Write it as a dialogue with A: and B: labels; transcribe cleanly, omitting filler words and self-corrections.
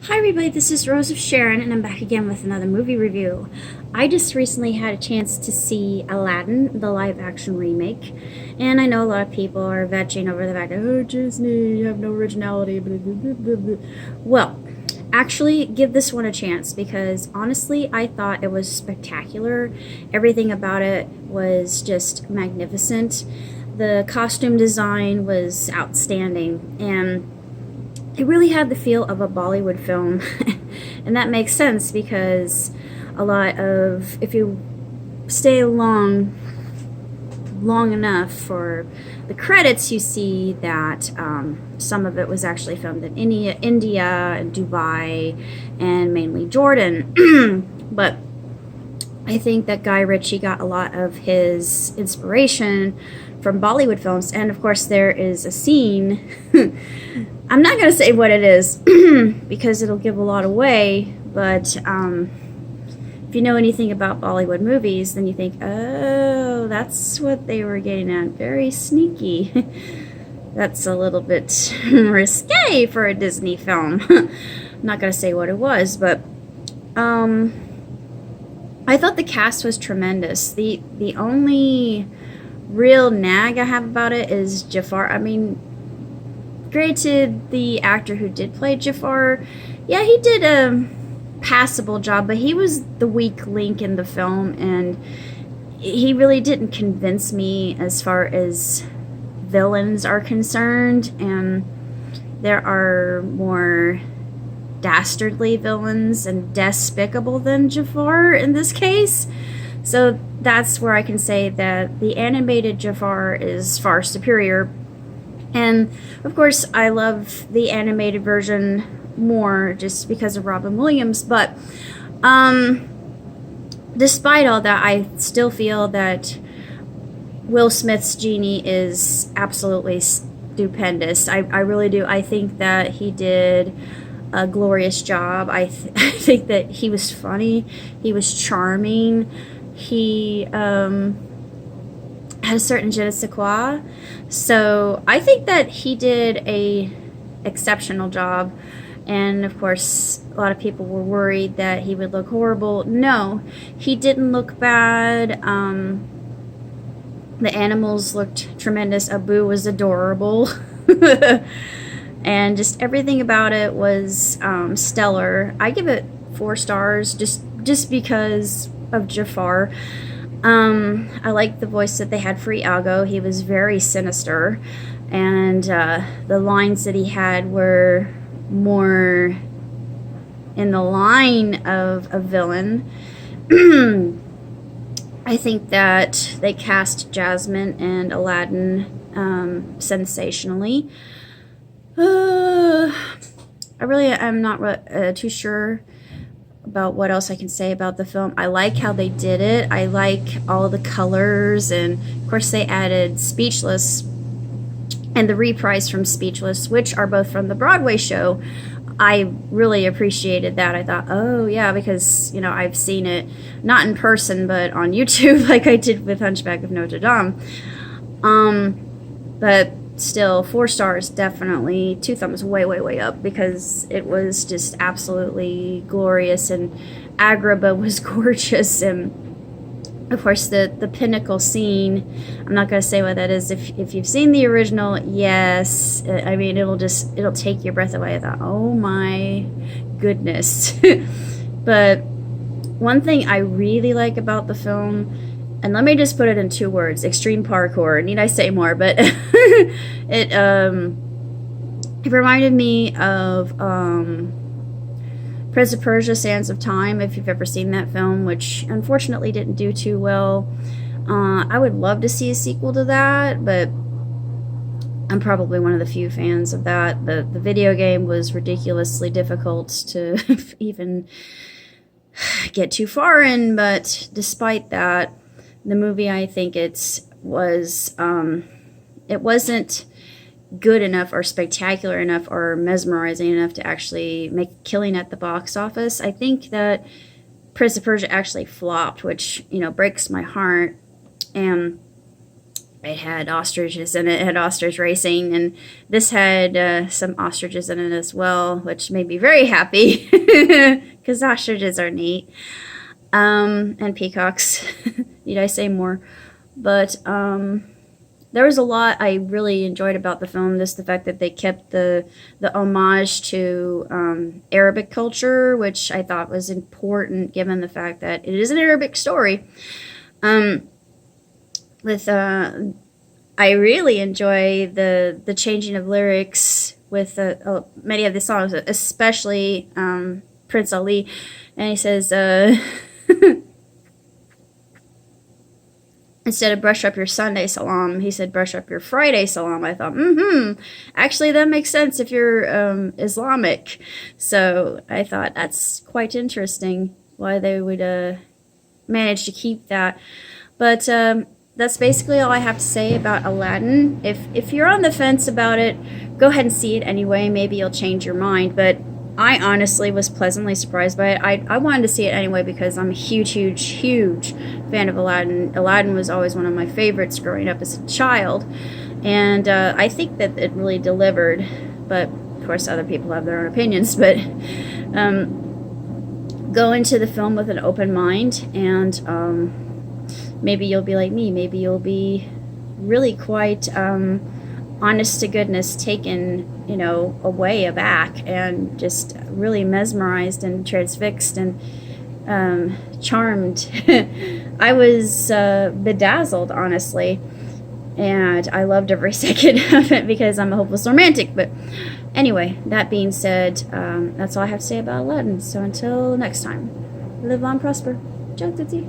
A: Hi everybody, this is Rose of Sharon and I'm back again with another movie review. I just recently had a chance to see Aladdin, the live action remake, and I know a lot of people are vetching over the fact, oh Disney, you have no originality, blah, blah, blah, blah, blah. Well, actually give this one a chance because honestly I thought it was spectacular. Everything about it was just magnificent. The costume design was outstanding and it really had the feel of a Bollywood film. And that makes sense because a lot of, if you stay long enough for the credits, you see that some of it was actually filmed in India and Dubai and mainly Jordan. But I think that Guy Ritchie got a lot of his inspiration from Bollywood films, and of course there is a scene I'm not going to say what it is because it'll give a lot away, but if you know anything about Bollywood movies, then you think, oh, that's what they were getting at. Very sneaky. That's a little bit risque for a Disney film. I'm not going to say what it was, but I thought the cast was tremendous. The only real nag I have about it is Jafar. I mean, granted, the actor who did play Jafar, yeah, he did a passable job, but he was the weak link in the film, and he really didn't convince me as far as villains are concerned, and there are more dastardly villains and despicable than Jafar in this case. So that's where I can say that the animated Jafar is far superior. And of course, I love the animated version more just because of Robin Williams. But despite all that, I still feel that Will Smith's genie is absolutely stupendous. I really do. I think that he did a glorious job. I think that he was funny. He was charming. He had a certain je ne sais quoi. So I think that he did a exceptional job. And of course, a lot of people were worried that he would look horrible. No, he didn't look bad. The animals looked tremendous. Abu was adorable. And just everything about it was stellar. I give it 4 stars just because of Jafar. I liked the voice that they had for Iago. He was very sinister, and the lines that he had were more in the line of a villain. I think that they cast Jasmine and Aladdin sensationally. I really am not too sure about what else I can say about the film. I like how they did it. I like all the colors, and of course they added Speechless and the reprise from Speechless, which are both from the Broadway show. I really appreciated that. I thought, oh yeah, because I've seen it not in person but on YouTube like I did with Hunchback of Notre Dame. But still, 4 stars, definitely. 2 thumbs way up because it was just absolutely glorious, and Agrabah was gorgeous, and of course the pinnacle scene, I'm not going to say what that is. If you've seen the original, yes, I mean it'll take your breath away. I thought, oh my goodness. But one thing I really like about the film, and let me just put it in 2 words: extreme parkour. Need I say more? But it reminded me of Prince of Persia: Sands of Time, if you've ever seen that film, which unfortunately didn't do too well. I would love to see a sequel to that, but I'm probably one of the few fans of that. The video game was ridiculously difficult to even get too far in, but despite that, the movie, I think it wasn't good enough or spectacular enough or mesmerizing enough to actually make a killing at the box office. I think that Prince of Persia actually flopped, which breaks my heart. And It had ostriches in it. It had ostrich racing, and this had some ostriches in it as well, which made me very happy because ostriches are neat. And peacocks. Need I say more? But there was a lot I really enjoyed about the film. Just the fact that they kept the homage to Arabic culture, which I thought was important, given the fact that it is an Arabic story. I really enjoy the changing of lyrics with many of the songs, especially Prince Ali, and he says instead of brush up your Sunday salam, he said brush up your Friday salam. I thought, actually that makes sense if you're Islamic. So I thought that's quite interesting why they would manage to keep that. But that's basically all I have to say about Aladdin. If you're on the fence about it, go ahead and see it anyway. Maybe you'll change your mind. But I honestly was pleasantly surprised by it. I wanted to see it anyway because I'm a huge fan of Aladdin. Aladdin was always one of my favorites growing up as a child. And I think that it really delivered. But, of course, other people have their own opinions. But go into the film with an open mind, and maybe you'll be like me. Maybe you'll be really quite honest to goodness, taken, away, aback, and just really mesmerized and transfixed and charmed. I was bedazzled, honestly, and I loved every second of it because I'm a hopeless romantic. But anyway, that being said, that's all I have to say about Aladdin. So until next time, live long, prosper. Ciao, tutti.